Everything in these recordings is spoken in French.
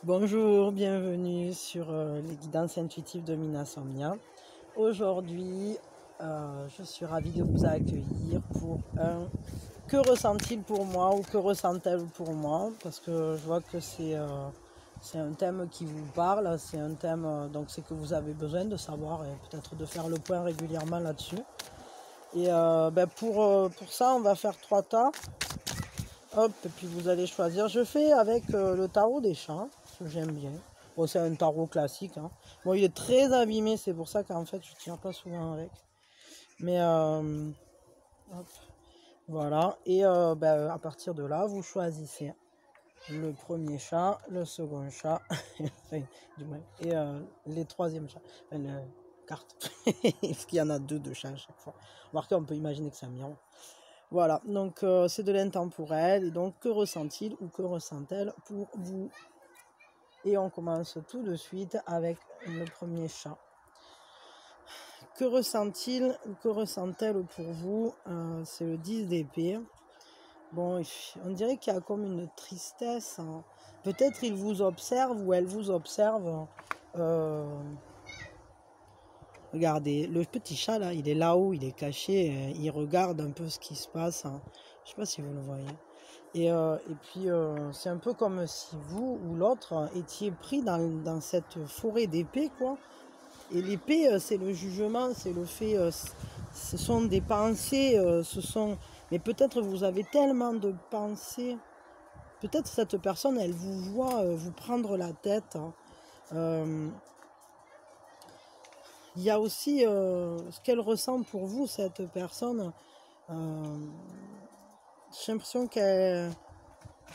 Bonjour, bienvenue sur les guidances intuitives de Minasomnia. Aujourd'hui, je suis ravie de vous accueillir pour un que ressent-il pour moi ou que ressent-elle pour moi, parce que je vois que c'est un thème qui vous parle, c'est un thème, donc c'est que vous avez besoin de savoir et peut-être de faire le point régulièrement là-dessus. Et pour ça, on va faire 3 tas. Hop, et puis vous allez choisir. Je fais avec le tarot des chats, que j'aime bien. Bon, c'est un tarot classique. Hein. Bon, il est très abîmé, c'est pour ça qu'en fait, je ne tiens pas souvent avec. Mais, hop, voilà. Et à partir de là, vous choisissez le premier chat, le second chat, du moins, et les troisièmes chats. Enfin, la carte. Parce qu'il y en a deux de chats à chaque fois. Remarquez, on peut imaginer que c'est un miron. Voilà, donc c'est de l'intemporel, et donc que ressent-il ou que ressent-elle pour vous? Et on commence tout de suite avec le premier chat. Que ressent-il ou que ressent-elle pour vous? C'est le 10 d'épée. Bon, on dirait qu'il y a comme une tristesse. Hein. Peut-être il vous observe ou elle vous observe. Regardez, le petit chat là, il est là-haut, il est caché, il regarde un peu ce qui se passe. Hein. Je sais pas si vous le voyez. Et puis, c'est un peu comme si vous ou l'autre étiez pris dans cette forêt d'épée, quoi. Et l'épée, c'est le jugement, c'est le fait, ce sont des pensées, mais peut-être vous avez tellement de pensées. Peut-être cette personne, elle vous voit vous prendre la tête. Hein. Il y a aussi ce qu'elle ressent pour vous, cette personne. J'ai l'impression qu'elle...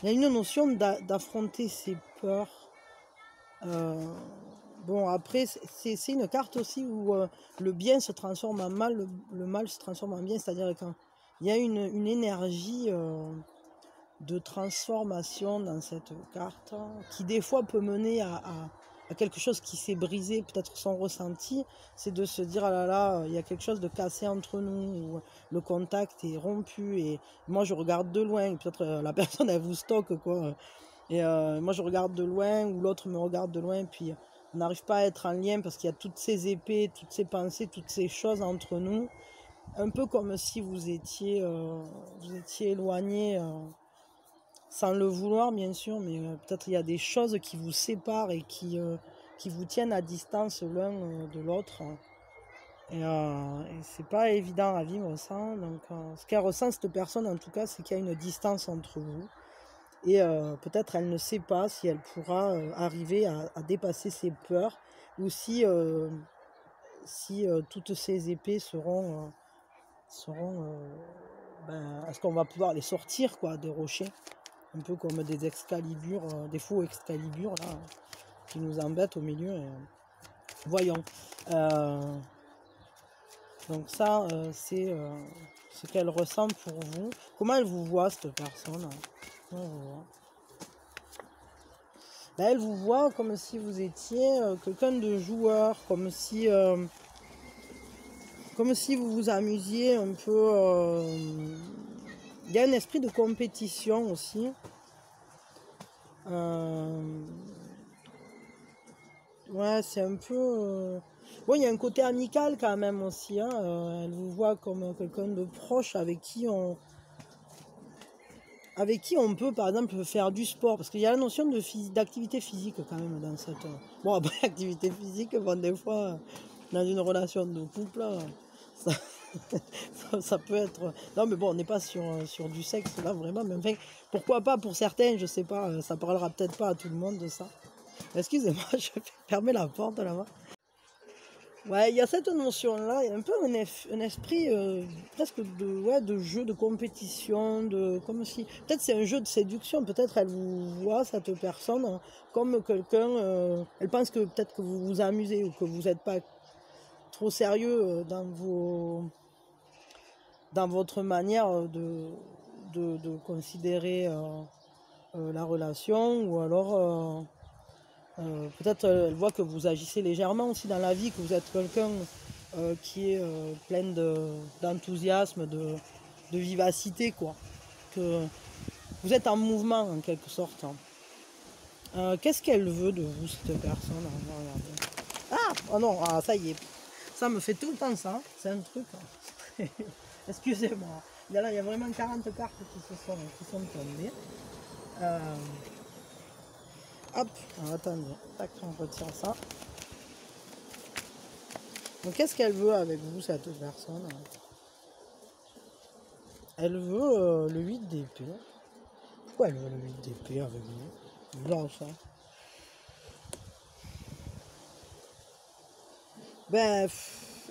Il y a une notion d'affronter ses peurs. Bon, après, c'est une carte aussi où le bien se transforme en mal, le mal se transforme en bien. C'est-à-dire qu'il y a une énergie de transformation dans cette carte qui, des fois, peut mener à quelque chose qui s'est brisé, peut-être son ressenti. C'est de se dire, ah là là, il y a quelque chose de cassé entre nous, ou le contact est rompu. Et moi, je regarde de loin. Peut-être la personne, elle vous stocke, quoi. Et moi, je regarde de loin, ou l'autre me regarde de loin, puis on n'arrive pas à être en lien parce qu'il y a toutes ces épées, toutes ces pensées, toutes ces choses entre nous. Un peu comme si vous étiez éloigné, sans le vouloir, bien sûr, mais peut-être il y a des choses qui vous séparent et qui vous tiennent à distance l'un de l'autre. Et c'est pas évident à vivre ça. Donc, ce qu'elle ressent, cette personne, en tout cas, c'est qu'il y a une distance entre vous. Et peut-être elle ne sait pas si elle pourra arriver à dépasser ses peurs ou si toutes ces épées seront est-ce qu'on va pouvoir les sortir quoi des rochers, un peu comme des Excalibur, des faux Excalibur là, qui nous embêtent au milieu. Voyons. Donc ça, c'est ce qu'elle ressent pour vous. Comment elle vous voit, cette personne? Comment elle vous voit? Elle vous voit comme si vous étiez quelqu'un de joueur, comme si vous vous amusiez un peu. Il y a un esprit de compétition aussi. Ouais, c'est un peu... Bon, il y a un côté amical quand même aussi. Hein. Elle vous voit comme quelqu'un de proche avec qui on peut, par exemple, faire du sport. Parce qu'il y a la notion d'activité physique quand même dans cette... Bon, après, activité physique, bon, des fois, dans une relation de couple, ça, ça peut être... Non, mais bon, on n'est pas sur du sexe, là, vraiment. Mais enfin, pourquoi pas pour certains, je sais pas, ça parlera peut-être pas à tout le monde de ça. Excusez-moi, je vais fermer la porte là-bas. Ouais, il y a cette notion-là, il y a un peu un esprit presque de jeu, de compétition, comme si... Peut-être c'est un jeu de séduction, peut-être elle vous voit, cette personne, hein, comme quelqu'un... elle pense que peut-être que vous vous amusez ou que vous n'êtes pas trop sérieux dans votre manière de considérer la relation, ou alors... peut-être elle voit que vous agissez légèrement aussi dans la vie, que vous êtes quelqu'un qui est plein d'enthousiasme, de vivacité, quoi. Que vous êtes en mouvement en quelque sorte. Hein. Qu'est-ce qu'elle veut de vous, cette personne? On va regarder. Ah, oh non, ah, ça y est. Ça me fait tout le temps ça. C'est un truc. Excusez-moi. Là, il y a vraiment 40 cartes qui sont tombées. Hop, alors, attendez. Tac, on retire ça. Donc, qu'est-ce qu'elle veut avec vous, cette personne? Elle veut le 8 d'épée. Pourquoi elle veut le 8 d'épée avec vous? Bizarre ça. Ben,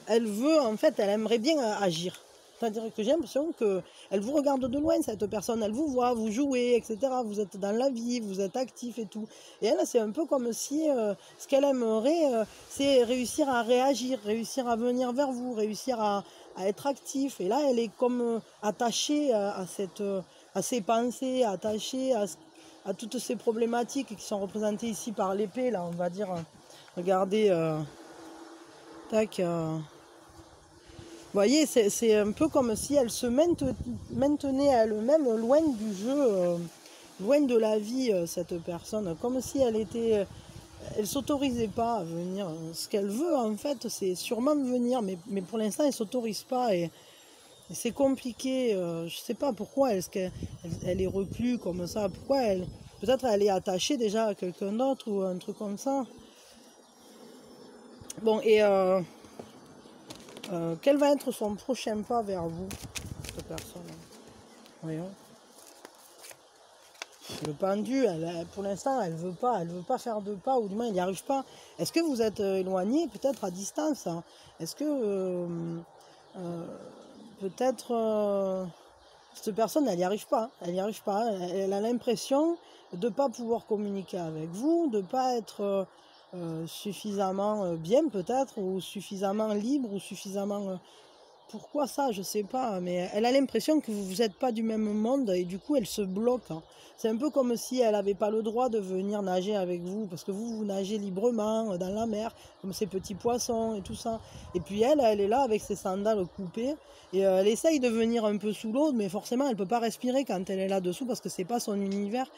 elle veut, en fait, elle aimerait bien agir. C'est-à-dire que j'ai l'impression qu'elle vous regarde de loin, cette personne, elle vous voit, vous jouez, etc. Vous êtes dans la vie, vous êtes actif et tout. Et elle, c'est un peu comme si ce qu'elle aimerait, c'est réussir à réagir, réussir à venir vers vous, réussir à être actif. Et là, elle est comme attachée à ses pensées, attachée à toutes ces problématiques qui sont représentées ici par l'épée, là, on va dire. Regardez, tac. Vous voyez, c'est un peu comme si elle se maintenait elle-même loin du jeu, loin de la vie, cette personne. Comme si elle s'autorisait pas à venir. Ce qu'elle veut, en fait, c'est sûrement venir, mais pour l'instant, elle s'autorise pas. Et c'est compliqué. Je sais pas pourquoi elle est reclue comme ça. Pourquoi peut-être elle est attachée déjà à quelqu'un d'autre ou un truc comme ça. Bon, et quel va être son prochain pas vers vous, cette personne? Voyons. Le pendu, pour l'instant, elle veut pas faire de pas, ou du moins elle n'y arrive pas. Est-ce que vous êtes éloigné, peut-être à distance? Hein? Est-ce que peut-être cette personne, elle n'y arrive pas, elle n'y arrive pas. Elle a l'impression de ne pas pouvoir communiquer avec vous, de ne pas être suffisamment bien peut-être, ou suffisamment libre, ou suffisamment... Pourquoi ça? Je sais pas, mais elle a l'impression que vous n'êtes pas du même monde et du coup elle se bloque. Hein. C'est un peu comme si elle n'avait pas le droit de venir nager avec vous, parce que vous nagez librement dans la mer, comme ces petits poissons et tout ça. Et puis elle est là avec ses sandales coupées et elle essaye de venir un peu sous l'eau, mais forcément elle ne peut pas respirer quand elle est là-dessous parce que c'est pas son univers.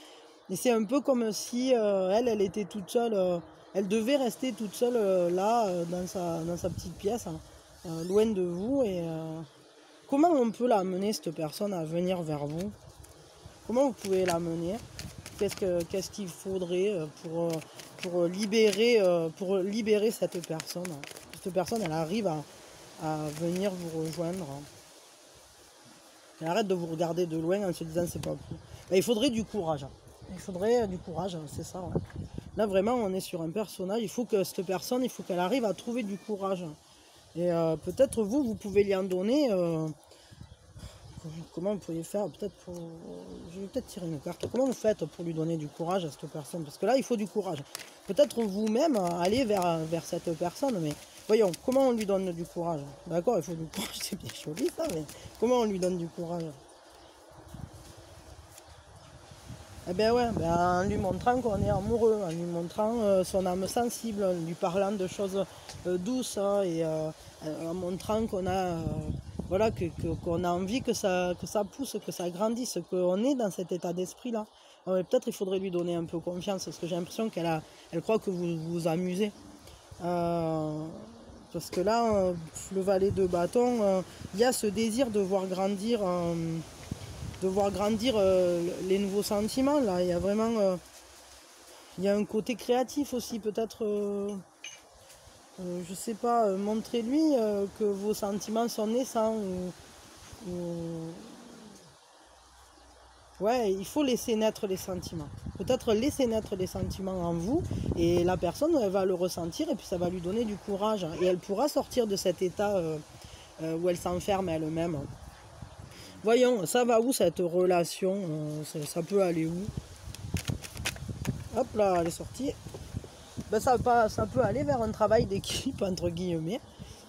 Et c'est un peu comme si elle était toute seule, elle devait rester toute seule là, dans sa petite pièce. Hein. Loin de vous et comment on peut l'amener, cette personne, à venir vers vous? Comment vous pouvez l'amener? Qu'est-ce qu'il faudrait pour libérer cette personne? Cette personne, elle arrive à venir vous rejoindre. Elle arrête de vous regarder de loin en se disant c'est pas plus. Ben, il faudrait du courage. Il faudrait du courage, c'est ça. Ouais. Là vraiment on est sur un personnage, il faut que cette personne, il faut qu'elle arrive à trouver du courage. Et peut-être vous pouvez lui en donner. Comment vous pourriez faire? Peut-être pour. Je vais peut-être tirer une carte. Comment vous faites pour lui donner du courage à cette personne? Parce que là, il faut du courage. Peut-être vous-même aller vers cette personne, mais voyons, comment on lui donne du courage? D'accord, il faut du courage, c'est bien joli ça, mais comment on lui donne du courage? Eh bien ouais, en lui montrant qu'on est amoureux, en lui montrant son âme sensible, en lui parlant de choses douces hein, et en montrant qu'on a, voilà, qu'on a envie que ça pousse, que ça grandisse, qu'on est dans cet état d'esprit-là. Peut-être il faudrait lui donner un peu confiance, parce que j'ai l'impression elle croit que vous vous amusez. Parce que là, le valet de bâton, il y a ce désir de voir grandir... les nouveaux sentiments là, il y a vraiment il y a un côté créatif aussi peut-être je sais pas, montrez-lui que vos sentiments sont naissants ou... ouais, il faut laisser naître les sentiments, peut-être laisser naître les sentiments en vous et la personne elle va le ressentir et puis ça va lui donner du courage et elle pourra sortir de cet état où elle s'enferme elle-même. Voyons, ça va où cette relation? Ça peut aller où? Hop là, elle est sortie. Ben, ça peut aller vers un travail d'équipe, entre guillemets.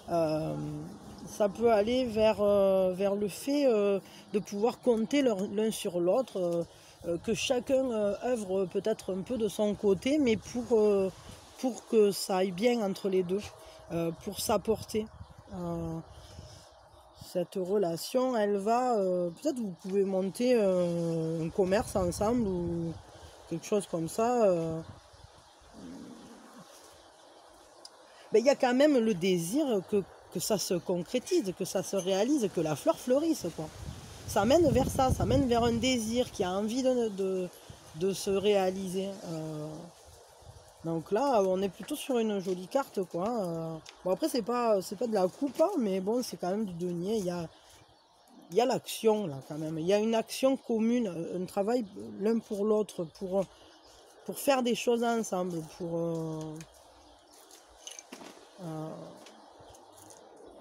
Ça peut aller vers le fait de pouvoir compter l'un sur l'autre, que chacun œuvre peut-être un peu de son côté, mais pour que ça aille bien entre les deux, pour s'apporter. Cette relation, elle va... peut-être vous pouvez monter un commerce ensemble ou quelque chose comme ça, ben, il y a quand même le désir que ça se concrétise, que ça se réalise, que la fleur fleurisse, quoi. Ça mène vers ça mène vers un désir qui a envie de se réaliser. Donc là, on est plutôt sur une jolie carte, quoi. Bon, après, c'est pas de la coupe, hein, mais bon, c'est quand même du denier. Il y a l'action, là, quand même. Il y a une action commune, un travail l'un pour l'autre, pour faire des choses ensemble,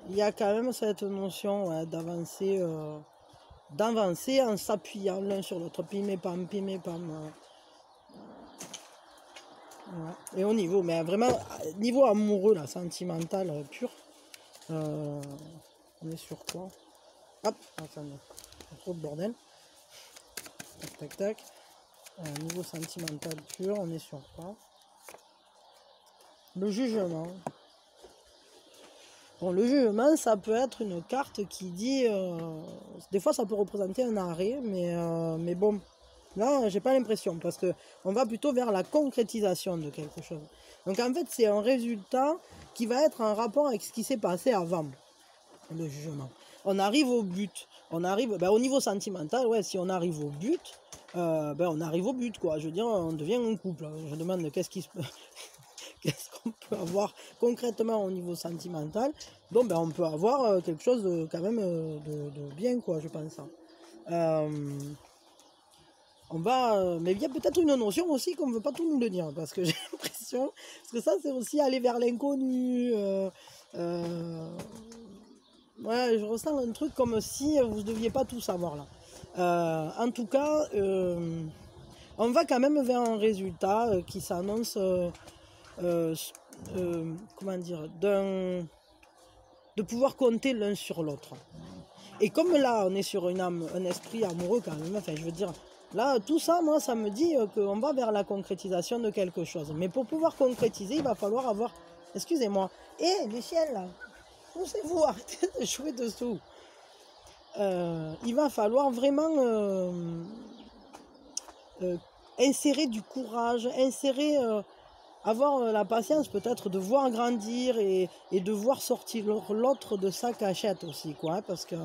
il y a quand même cette notion, ouais, d'avancer en s'appuyant l'un sur l'autre. Pim pam, pim pam. Ouais. Et au niveau, mais vraiment, niveau amoureux, là, sentimental, pur, on est sur quoi? Hop, attendez, trop de bordel. Tac, tac, tac. Niveau sentimental pur, on est sur quoi? Le jugement. Bon, le jugement, ça peut être une carte qui dit... des fois, ça peut représenter un arrêt, mais bon, là, j'ai pas l'impression, parce que on va plutôt vers la concrétisation de quelque chose. Donc, en fait, c'est un résultat qui va être en rapport avec ce qui s'est passé avant le jugement. On arrive au but. On arrive, ben, au niveau sentimental, ouais, si on arrive au but, ben, on arrive au but, quoi. Je veux dire, on devient un couple. Je demande qu'est-ce qu'on peut avoir concrètement au niveau sentimental. Donc, ben, on peut avoir quelque chose de, quand même de bien, quoi, je pense. On va, mais il y a peut-être une notion aussi qu'on ne veut pas tout nous le dire, parce que j'ai l'impression, parce que ça, c'est aussi aller vers l'inconnu. Ouais, je ressens un truc comme si vous ne deviez pas tout savoir là. En tout cas, on va quand même vers un résultat qui s'annonce, comment dire, de pouvoir compter l'un sur l'autre. Et comme là, on est sur un esprit amoureux quand même, enfin je veux dire, là, tout ça, moi, ça me dit qu'on va vers la concrétisation de quelque chose. Mais pour pouvoir concrétiser, il va falloir avoir... Excusez-moi. Eh, les chiens, là, poussez-vous, arrêtez de jouer dessous. Il va falloir vraiment insérer du courage, avoir la patience peut-être de voir grandir et de voir sortir l'autre de sa cachette aussi, quoi. Hein, parce que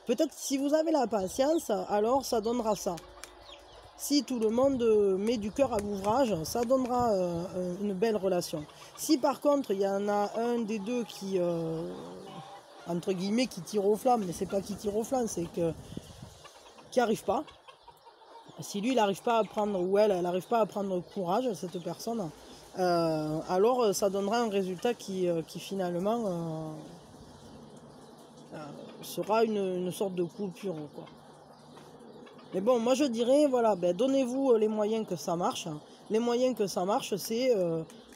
peut-être si vous avez la patience, alors ça donnera ça. Si tout le monde met du cœur à l'ouvrage, ça donnera une belle relation. Si par contre il y en a un des deux qui, entre guillemets, qui tire aux flammes, mais c'est pas qui tire aux flammes, c'est que qui arrive pas. Si lui il n'arrive pas à prendre, ou elle n'arrive pas à prendre courage, cette personne, alors ça donnera un résultat qui finalement sera une sorte de coupure, quoi. Mais bon, moi je dirais, voilà, ben, donnez-vous les moyens que ça marche. Les moyens que ça marche, c'est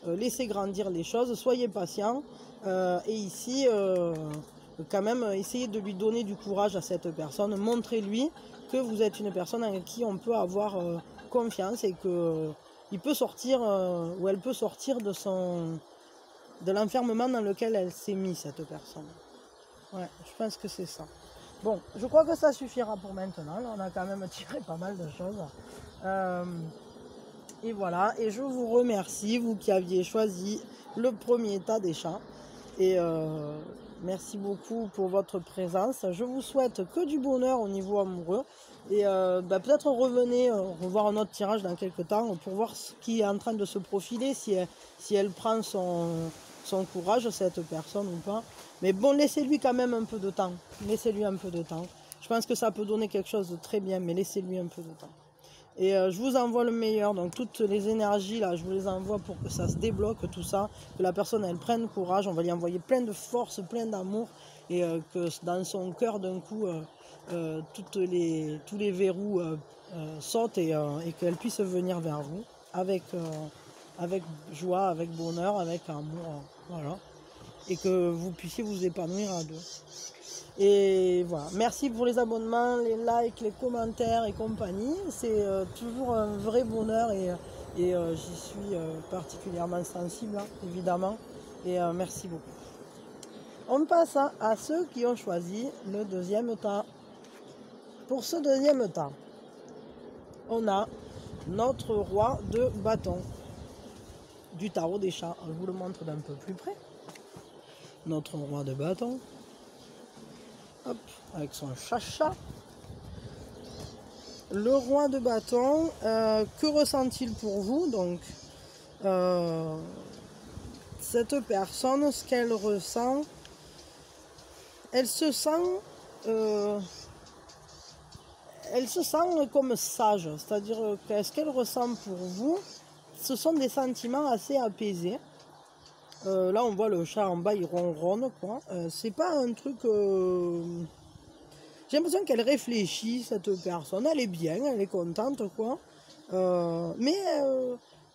laisser grandir les choses, soyez patient. Et ici, quand même, essayez de lui donner du courage à cette personne. Montrez-lui que vous êtes une personne en qui on peut avoir confiance et qu'il peut sortir, ou elle peut sortir de l'enfermement dans lequel elle s'est mise, cette personne. Ouais, je pense que c'est ça. Bon, je crois que ça suffira pour maintenant. Là, on a quand même tiré pas mal de choses. Et voilà, et je vous remercie, vous qui aviez choisi le premier tas des chats. Et merci beaucoup pour votre présence. Je vous souhaite que du bonheur au niveau amoureux. Et peut-être revenez revoir un autre tirage dans quelques temps pour voir ce qui est en train de se profiler, si elle prend son courage, cette personne ou pas. Mais bon, laissez-lui quand même un peu de temps. Laissez-lui un peu de temps. Je pense que ça peut donner quelque chose de très bien, mais laissez-lui un peu de temps. Et je vous envoie le meilleur. Donc toutes les énergies, là, je vous les envoie pour que ça se débloque, tout ça. Que la personne, elle prenne courage. On va lui envoyer plein de force, plein d'amour. Et que dans son cœur, d'un coup, tous les verrous sautent et qu'elle puisse venir vers vous avec joie, avec bonheur, avec amour. Voilà. Et que vous puissiez vous épanouir à deux. Et voilà, merci pour les abonnements, les likes, les commentaires et compagnie. C'est toujours un vrai bonheur et j'y suis particulièrement sensible, hein, évidemment. Et merci beaucoup. On passe à ceux qui ont choisi le deuxième tas. Pour ce deuxième tas, on a notre roi de bâton du tarot des chats. Je vous le montre d'un peu plus près. Notre roi de bâton. Hop, avec son chat. Le roi de bâton, que ressent-il pour vous? Donc, cette personne, ce qu'elle ressent, elle se sent comme sage, c'est-à-dire que ce qu'elle ressent pour vous, ce sont des sentiments assez apaisés. Là on voit le chat en bas, il ronronne quoi. C'est pas un truc... J'ai l'impression qu'elle réfléchit, cette personne, elle est bien, elle est contente quoi. Mais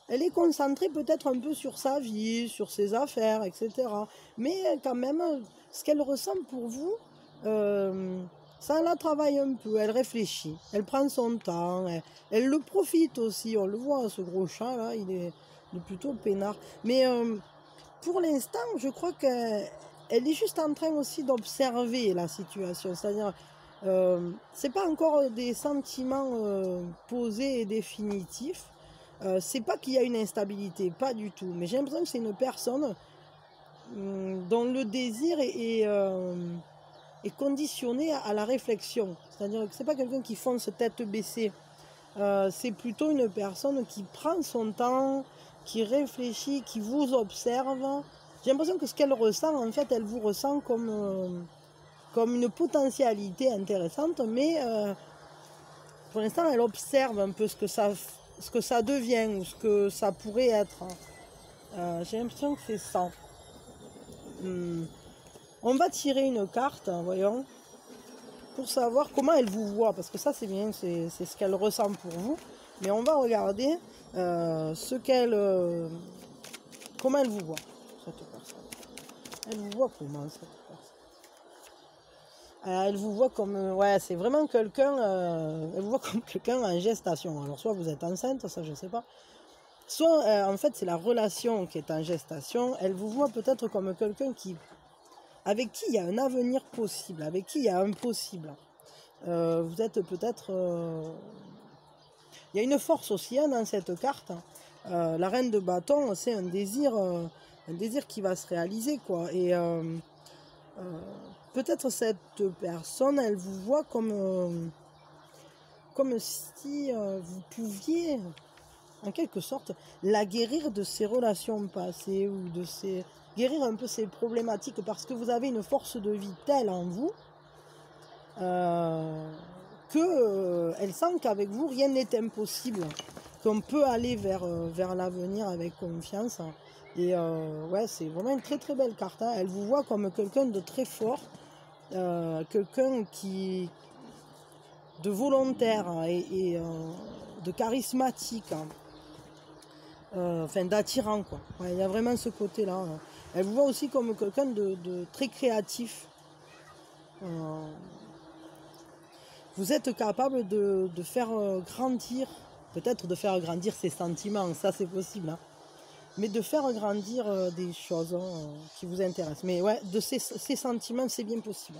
elle est concentrée peut-être un peu sur sa vie, sur ses affaires, etc. Mais quand même, ce qu'elle ressent pour vous, ça la travaille un peu, elle réfléchit, elle prend son temps, elle le profite aussi. On le voit, ce gros chat là, il est plutôt peinard. Mais pour l'instant, je crois qu'elle est juste en train aussi d'observer la situation. C'est-à-dire, c'est pas encore des sentiments posés et définitifs. C'est pas qu'il y a une instabilité, pas du tout. Mais j'ai l'impression que c'est une personne dont le désir est conditionné à la réflexion. C'est-à-dire que c'est pas quelqu'un qui fonce tête baissée. C'est plutôt une personne qui prend son temps, qui réfléchit, qui vous observe. J'ai l'impression que ce qu'elle ressent, en fait, elle vous ressent comme une potentialité intéressante, mais pour l'instant, elle observe un peu ce que ça devient ou ce que ça pourrait être. J'ai l'impression que c'est ça. On va tirer une carte, voyons, pour savoir comment elle vous voit, parce que ça c'est bien, c'est ce qu'elle ressent pour vous. Mais on va regarder comment elle vous voit, cette personne. Elle vous voit comment, cette personne? Elle vous voit comme, ouais, c'est vraiment quelqu'un, elle vous voit comme quelqu'un en gestation. Alors soit vous êtes enceinte, ça je sais pas. Soit en fait c'est la relation qui est en gestation. Elle vous voit peut-être comme quelqu'un avec qui il y a un avenir possible, avec qui il y a un possible. Vous êtes peut-être... Il y a une force aussi hein, dans cette carte. La reine de bâton, c'est un désir qui va se réaliser, quoi. Et peut-être cette personne, elle vous voit comme si vous pouviez, en quelque sorte, la guérir de ses relations passées ou guérir un peu ses problématiques, parce que vous avez une force de vie telle en vous qu'elle sent qu'avec vous, rien n'est impossible, qu'on peut aller vers l'avenir avec confiance. Et ouais, c'est vraiment une très très belle carte. Hein. Elle vous voit comme quelqu'un de très fort, quelqu'un de volontaire et de charismatique, enfin d'attirant quoi. Ouais, il y a vraiment ce côté-là. Elle vous voit aussi comme quelqu'un de très créatif. Vous êtes capable de faire grandir, peut-être de faire grandir ses sentiments, ça c'est possible, hein, mais de faire grandir des choses qui vous intéressent. Mais ouais, de ces sentiments, c'est bien possible.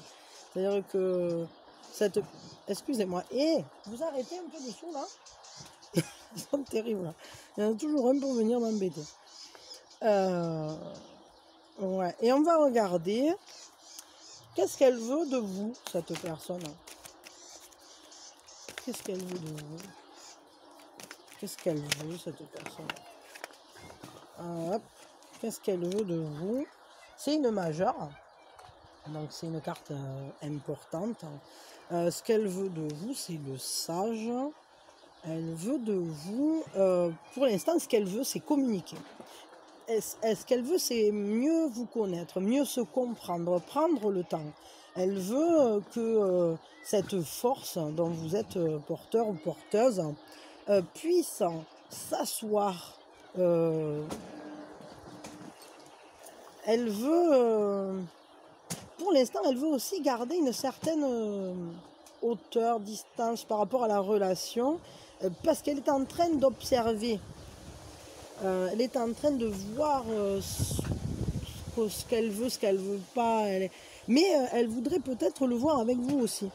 C'est-à-dire que excusez-moi, vous arrêtez un peu dessous là. Ils sont terribles là. Il y en a toujours un pour venir m'embêter. Ouais. Et on va regarder qu'est-ce qu'elle veut de vous, cette personne. Qu'est-ce qu'elle veut de vous? Qu'est-ce qu'elle veut, cette personne? Qu'est-ce qu'elle veut de vous? C'est une majeure. Donc c'est une carte importante. Ce qu'elle veut de vous, c'est le sage. Elle veut de vous... pour l'instant, ce qu'elle veut, c'est communiquer. Ce qu'elle veut, c'est mieux vous connaître, mieux se comprendre, prendre le temps. Elle veut que cette force dont vous êtes porteur ou porteuse puisse s'asseoir. Elle veut, pour l'instant, elle veut aussi garder une certaine hauteur, distance par rapport à la relation, parce qu'elle est en train d'observer. Elle est en train de voir ce qu'elle veut, ce qu'elle veut pas. Mais elle voudrait peut-être le voir avec vous aussi.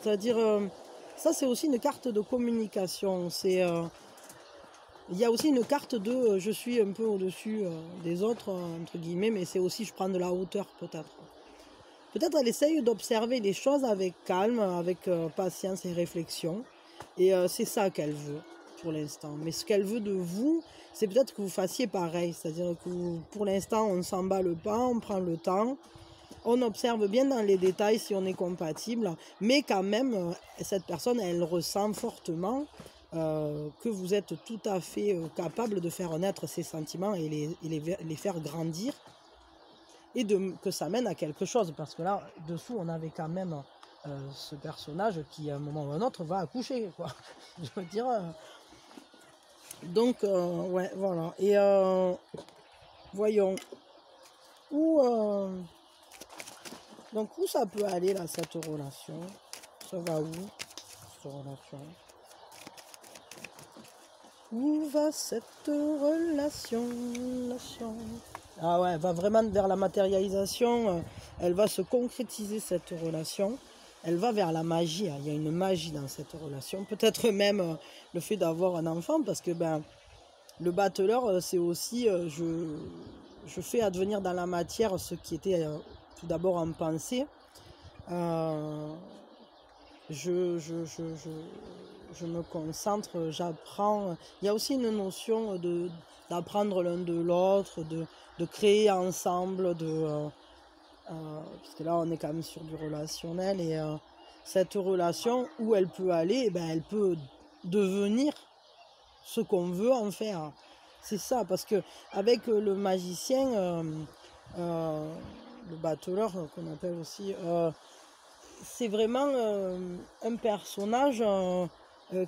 C'est-à-dire, ça c'est aussi une carte de communication. C'est Il y a aussi une carte de je suis un peu au-dessus des autres, entre guillemets, mais c'est aussi je prends de la hauteur peut-être. Peut-être elle essaye d'observer les choses avec calme, avec patience et réflexion. Et c'est ça qu'elle veut pour l'instant. Mais ce qu'elle veut de vous, c'est peut-être que vous fassiez pareil. C'est-à-dire que pour l'instant, on ne s'emballe pas, on prend le temps. On observe bien dans les détails si on est compatible. Mais quand même, cette personne, elle ressent fortement que vous êtes tout à fait capable de faire naître ses sentiments et les faire grandir. Et que ça mène à quelque chose. Parce que là, dessous, on avait quand même ce personnage qui, à un moment ou à un autre, va accoucher, quoi. Je veux dire. Donc, ouais, voilà. Et voyons. Donc, où ça peut aller, là, cette relation? Ça va où, cette relation? Où va cette relation? Ah ouais, elle va vraiment vers la matérialisation. Elle va se concrétiser, cette relation. Elle va vers la magie. Il y a une magie dans cette relation. Peut-être même le fait d'avoir un enfant, parce que le battleur, c'est aussi je fais advenir dans la matière ce qui était tout d'abord en pensée. Je me concentre, j'apprends. Il y a aussi une notion d'apprendre l'un de l'autre, de créer ensemble, parce que là on est quand même sur du relationnel, et cette relation, où elle peut aller, elle peut devenir ce qu'on veut en faire. C'est ça, parce que avec le magicien, le battleur qu'on appelle aussi, c'est vraiment un personnage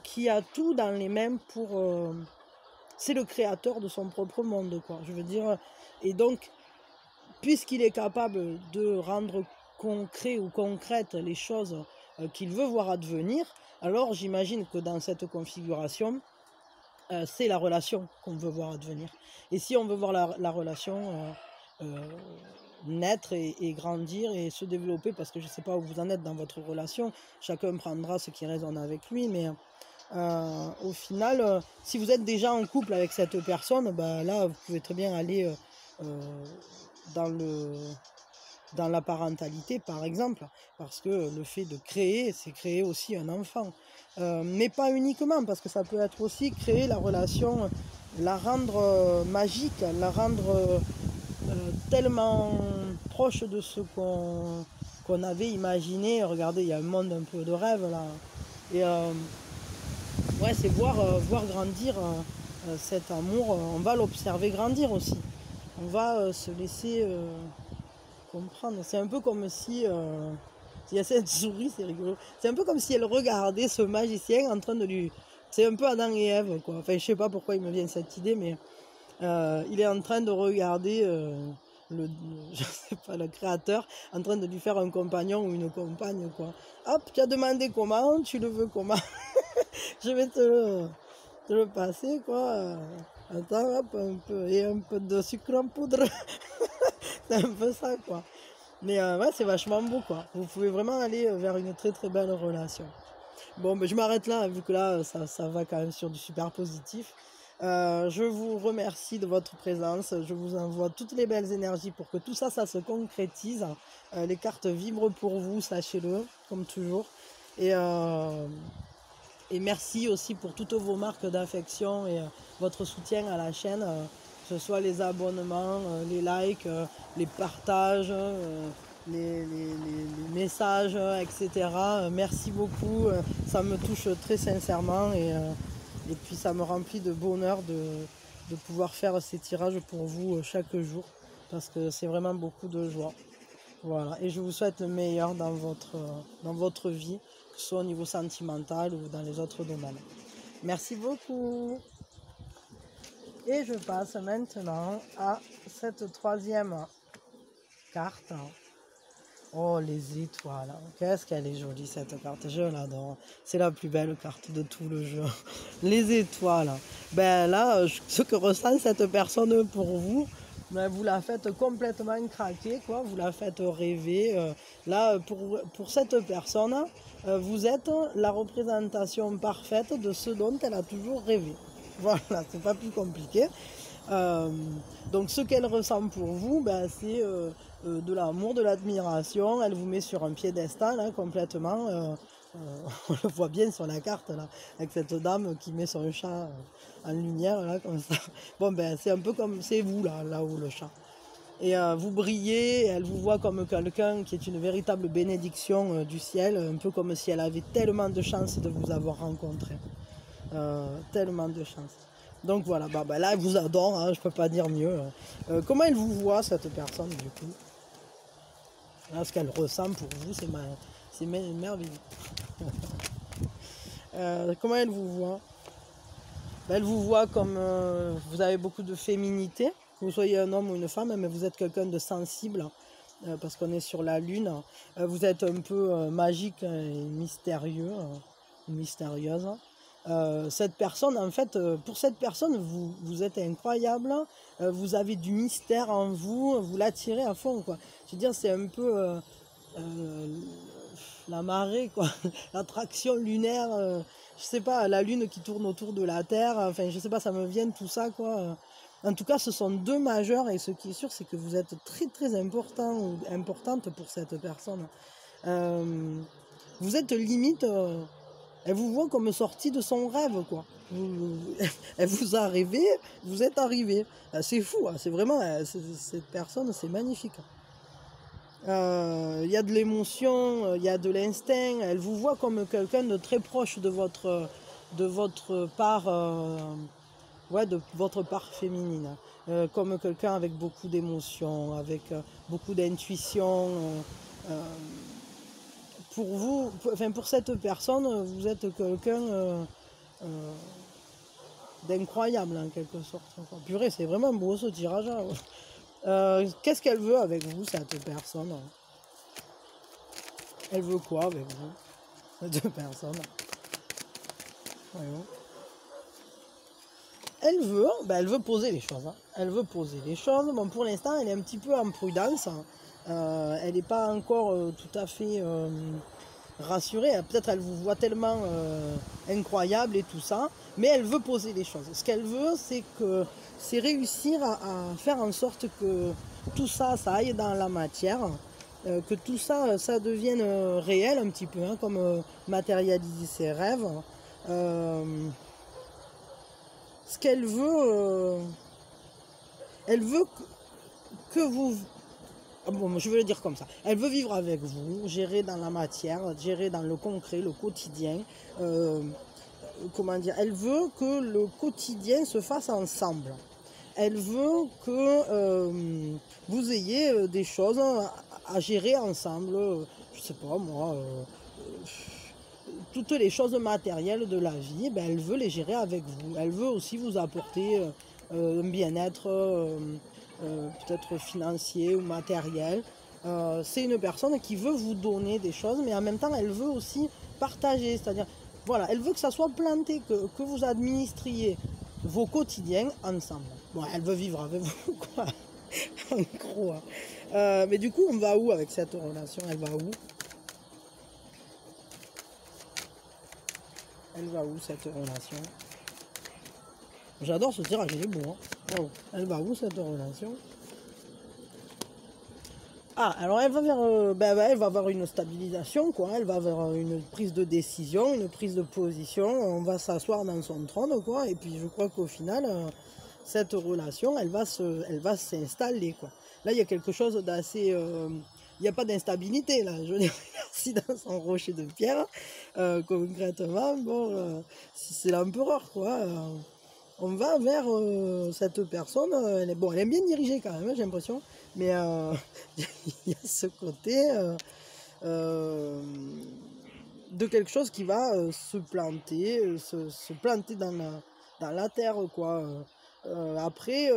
qui a tout dans les mains pour... c'est le créateur de son propre monde, quoi. Je veux dire, et donc, puisqu'il est capable de rendre concret ou concrètes les choses qu'il veut voir advenir, alors j'imagine que dans cette configuration, c'est la relation qu'on veut voir advenir. Et si on veut voir la relation naître et grandir et se développer, parce que je ne sais pas où vous en êtes dans votre relation, chacun prendra ce qui résonne avec lui, mais au final, si vous êtes déjà en couple avec cette personne, là, vous pouvez très bien aller dans la parentalité, par exemple, parce que le fait de créer, c'est créer aussi un enfant. Mais pas uniquement, parce que ça peut être aussi créer la relation, la rendre magique, la rendre tellement proche de ce qu'on avait imaginé. Regardez, il y a un monde un peu de rêve là. Et ouais, c'est voir grandir cet amour. On va l'observer grandir aussi. On va se laisser comprendre. C'est un peu comme si... il y a cette souris, c'est rigolo. C'est un peu comme si elle regardait ce magicien en train de lui... C'est un peu Adam et Ève, quoi. Enfin, je sais pas pourquoi il me vient cette idée, mais il est en train de regarder je sais pas, le créateur, en train de lui faire un compagnon ou une compagne, quoi. Hop, tu as demandé comment, tu le veux comment? Je vais te le passer, quoi. Attends, hop, et un peu de sucre en poudre. C'est un peu ça, quoi. Mais ouais, c'est vachement beau, quoi. Vous pouvez vraiment aller vers une très très belle relation. Bon, je m'arrête là, vu que là, ça va quand même sur du super positif. Je vous remercie de votre présence. Je vous envoie toutes les belles énergies pour que tout ça, ça se concrétise. Les cartes vibrent pour vous, sachez-le, comme toujours. Et merci aussi pour toutes vos marques d'affection et votre soutien à la chaîne, que ce soit les abonnements, les likes, les partages, les messages, etc. Merci beaucoup, ça me touche très sincèrement, et puis ça me remplit de bonheur de pouvoir faire ces tirages pour vous chaque jour, parce que c'est vraiment beaucoup de joie. Voilà, et je vous souhaite le meilleur dans votre vie, que ce soit au niveau sentimental ou dans les autres domaines. Merci beaucoup. Et je passe maintenant à cette troisième carte. Oh, les étoiles. Qu'est-ce qu'elle est jolie, cette carte. Je l'adore. C'est la plus belle carte de tout le jeu. Les étoiles. Là, ce que ressent cette personne pour vous, vous la faites complètement craquer, quoi. Vous la faites rêver. Là, pour cette personne, vous êtes la représentation parfaite de ce dont elle a toujours rêvé. Voilà, c'est pas plus compliqué. Donc ce qu'elle ressent pour vous, ben, c'est de l'amour, de l'admiration. Elle vous met sur un piédestal hein, complètement. On le voit bien sur la carte là, avec cette dame qui met son chat en lumière là, comme ça. Bon ben c'est un peu comme c'est vous là-haut le chat. Et vous brillez, elle vous voit comme quelqu'un qui est une véritable bénédiction du ciel, un peu comme si elle avait tellement de chance de vous avoir rencontré. Tellement de chance. Donc voilà, là elle vous adore, hein, je peux pas dire mieux. Comment elle vous voit cette personne du coup? Là, ce qu'elle ressent pour vous, c'est merveilleux. Comment elle vous voit? Elle vous voit comme vous avez beaucoup de féminité, que vous soyez un homme ou une femme, mais vous êtes quelqu'un de sensible, parce qu'on est sur la lune. Vous êtes un peu magique et mystérieux, mystérieuse. Cette personne, en fait, pour cette personne, vous êtes incroyable, vous avez du mystère en vous, vous l'attirez à fond, quoi. Je veux dire, c'est un peu la marée, quoi, l'attraction lunaire, je sais pas, la lune qui tourne autour de la Terre, enfin, je sais pas, ça me vient tout ça, quoi. En tout cas, ce sont deux majeurs, et ce qui est sûr, c'est que vous êtes très, très important ou importante pour cette personne. Vous êtes limite... elle vous voit comme sortie de son rêve, quoi. Elle vous a rêvé, vous êtes arrivé. C'est fou, hein, c'est vraiment... cette personne, c'est magnifique. Il y a de l'émotion, il y a de l'instinct. Elle vous voit comme quelqu'un de très proche de votre part, ouais, de votre part féminine. Comme quelqu'un avec beaucoup d'émotion, avec beaucoup d'intuition. Pour vous, enfin pour cette personne, vous êtes quelqu'un d'incroyable en quelque sorte. Enfin, purée, c'est vraiment beau ce tirage. Qu'est-ce qu'elle veut avec vous, cette personne? Elle veut quoi avec vous, cette personne? Voyons. Elle veut poser les choses. Hein. Elle veut poser les choses. Bon, pour l'instant, elle est un petit peu en prudence. Elle n'est pas encore tout à fait rassurée. Peut-être elle vous voit tellement incroyable et tout ça. Mais elle veut poser les choses. Ce qu'elle veut, c'est réussir à faire en sorte que tout ça, ça aille dans la matière. Que tout ça, ça devienne réel un petit peu, hein, comme matérialiser ses rêves. Ce qu'elle veut que vous... Bon, je vais le dire comme ça. Elle veut vivre avec vous, gérer dans la matière, gérer dans le concret, le quotidien. Comment dire? Elle veut que le quotidien se fasse ensemble. Elle veut que vous ayez des choses à gérer ensemble. Je sais pas moi... toutes les choses matérielles de la vie, ben, elle veut les gérer avec vous. Elle veut aussi vous apporter un bien-être peut-être financier ou matériel. C'est une personne qui veut vous donner des choses, mais en même temps, elle veut aussi partager. C'est-à-dire, voilà, elle veut que ça soit planté, que vous administriez vos quotidiens ensemble. Bon, elle veut vivre avec vous, quoi. En gros. Hein. Mais du coup, on va où avec cette relation? Elle va où? Elle va où cette relation? J'adore ce tirage, il est beau. Hein. Oh. Elle va où cette relation? Ah, alors elle va vers, elle va avoir une stabilisation, quoi. Elle va vers une prise de décision, une prise de position. On va s'asseoir dans son trône, quoi. Et puis je crois qu'au final, cette relation, elle va s'installer, quoi. Là, il y a quelque chose d'assez... il n'y a pas d'instabilité, là. Je veux dire, assis dans son rocher de pierre, concrètement, bon, c'est l'empereur, quoi. On va vers cette personne, elle est bien dirigée quand même, hein, j'ai l'impression, mais il y a ce côté de quelque chose qui va se planter, se planter dans la terre, quoi. Après,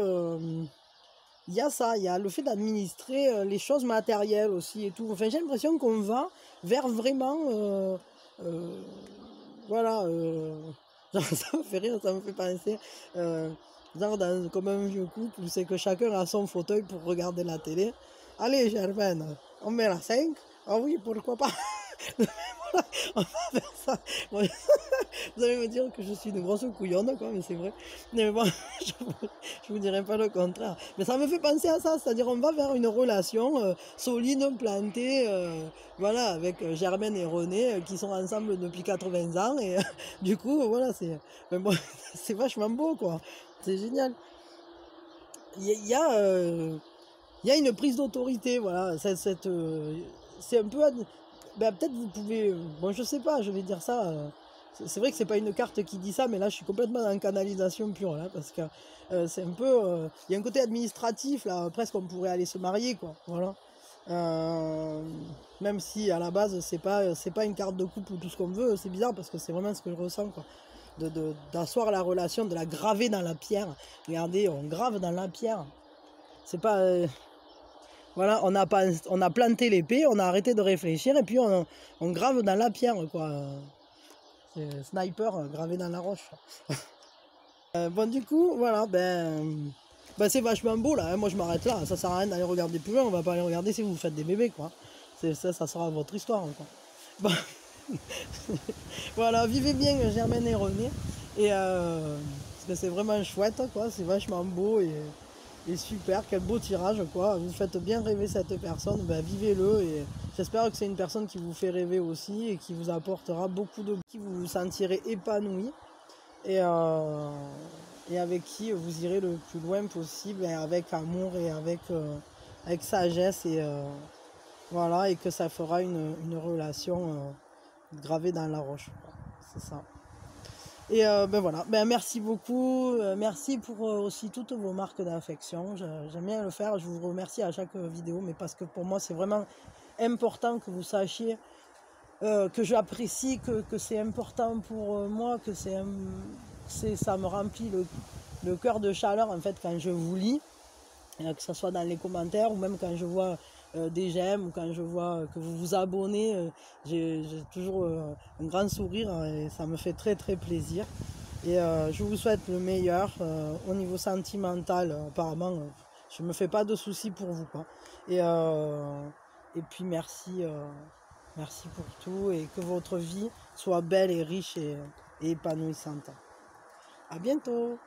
il y a ça, il y a le fait d'administrer les choses matérielles aussi et tout. Enfin, j'ai l'impression qu'on va vers vraiment, voilà, genre, ça me fait rire, ça me fait penser, genre comme un vieux couple où c'est que chacun a son fauteuil pour regarder la télé. Allez, Germaine, on met la 5. Ah oui, pourquoi pas. On va faire ça. Bon, vous allez me dire que je suis une grosse couillonne, quoi, mais c'est vrai. Mais bon, je vous dirai pas le contraire. Mais ça me fait penser à ça, c'est-à-dire on va vers une relation solide, plantée, voilà, avec Germaine et René qui sont ensemble depuis 80 ans. Et du coup, voilà, bon, c'est vachement beau, quoi. C'est génial. Il y a, il y a une prise d'autorité, voilà. C'est un peu... Ben, peut-être vous pouvez... Bon, je sais pas, je vais dire ça. C'est vrai que c'est pas une carte qui dit ça, mais là, je suis complètement en canalisation pure, là, parce que c'est un peu... Il y a un côté administratif, là, presque on pourrait aller se marier, quoi. Voilà. Même si, à la base, c'est pas une carte de couple ou tout ce qu'on veut, c'est bizarre, parce que c'est vraiment ce que je ressens, quoi. D'asseoir la relation, de la graver dans la pierre. Regardez, on grave dans la pierre. C'est pas... voilà, on a planté l'épée, on a arrêté de réfléchir et puis on grave dans la pierre, quoi. C'est sniper gravé dans la roche. Bon, du coup, voilà, ben c'est vachement beau là, hein. Moi je m'arrête là, ça sert à rien d'aller regarder plus loin, on va pas aller regarder si vous faites des bébés, quoi. Ça sera votre histoire, quoi. Bon. Voilà, vivez bien Germaine et René. Et parce que c'est vraiment chouette, quoi, c'est vachement beau et super, quel beau tirage, quoi. Vous faites bien rêver cette personne, ben, vivez-le et j'espère que c'est une personne qui vous fait rêver aussi et qui vous apportera beaucoup de... qui vous sentirez épanoui et avec qui vous irez le plus loin possible, et avec amour et avec sagesse et voilà, et que ça fera une relation gravée dans la roche. C'est ça. Et ben voilà, ben merci beaucoup, merci pour aussi toutes vos marques d'affection, j'aime bien le faire, je vous remercie à chaque vidéo, mais parce que pour moi c'est vraiment important que vous sachiez que j'apprécie, que c'est important pour moi, ça me remplit le cœur de chaleur en fait quand je vous lis, que ce soit dans les commentaires ou même quand je vois des j'aime ou quand je vois que vous vous abonnez, j'ai toujours un grand sourire et ça me fait très très plaisir. Et je vous souhaite le meilleur au niveau sentimental. Apparemment, je me fais pas de soucis pour vous, quoi. Et puis merci, merci pour tout et que votre vie soit belle et riche et épanouissante. À bientôt.